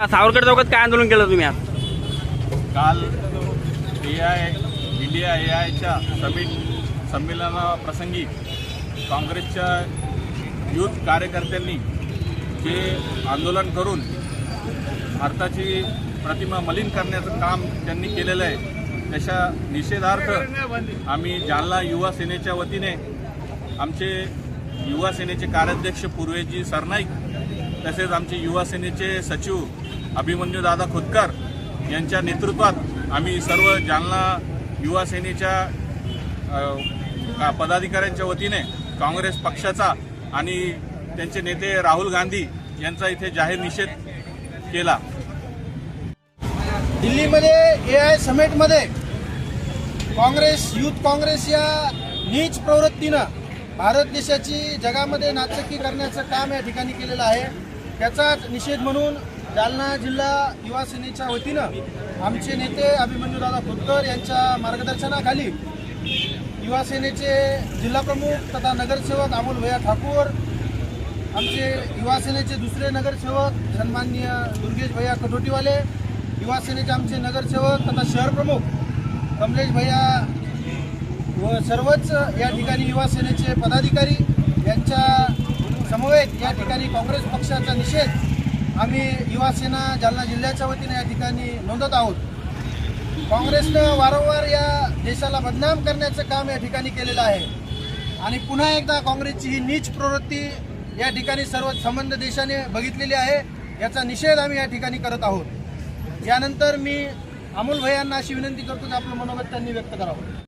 सावरकर चौकात काय आंदोलन केलं तुम्ही आज? काल इंडिया AIच्या संमेलनाप्रसंगी काँग्रेसच्या युथ कार्यकर्त्यांनी जे आंदोलन करून भारताची प्रतिमा मलिन करण्याचं काम त्यांनी केलेलं आहे, त्याच्या निषेधार्थ आम्ही जालना युवा सेनेच्या वतीने आमचे युवा सेनेचे कार्याध्यक्ष पूर्वेजी सरनाईक तसेच आमचे युवा सेनेचे सचिव अभिमन्यू दादा खोतकर यांच्या नेतृत्वात आम्ही सर्व जालना युवा सेनेच्या पदाधिकाऱ्यांच्या वतीने काँग्रेस पक्षाचा आणि त्यांचे नेते राहुल गांधी यांचा इथे जाहीर निषेध केला। दिल्लीमध्ये AI समिटमध्ये काँग्रेस युथ काँग्रेस या नीच प्रवृत्तीनं भारत देशाची जगामध्ये नाचक्की करण्याचं काम या ठिकाणी केलेलं आहे। त्याचाच निषेध म्हणून जालना जिल्हा युवा सेनेच्या वतीनं आमचे नेते अभिमन्यूदादा खोतकर यांच्या मार्गदर्शनाखाली युवा सेनेचे जिल्हाप्रमुख तथा नगरसेवक अमोल भैया ठाकूर, आमचे युवा सेनेचे दुसरे नगरसेवक सन्माननीय दुर्गेश भैया कटोटीवाले, युवा सेनेचे आमचे नगरसेवक तथा शहर प्रमुख कमलेश भैया व सर्वच या ठिकाणी युवा सेनेचे पदाधिकारी यांच्या समवेत या ठिकाणी काँग्रेस पक्षाचा निषेध आम्ही युवा सेना जालना जिल्ह्याच्या वतीने या ठिकाणी नोंदवत आहोत। काँग्रेसनं वारंवार या देशाला बदनाम करण्याचं काम या ठिकाणी केलेलं आहे आणि पुन्हा एकदा काँग्रेसची ही नीच प्रवृत्ती या ठिकाणी सर्व संबंध देशाने बघितलेली आहे, याचा निषेध आम्ही या ठिकाणी करत आहोत। यानंतर मी अमोल भैयांना अशी विनंती करतो की आपलं मनोगत त्यांनी व्यक्त करावं।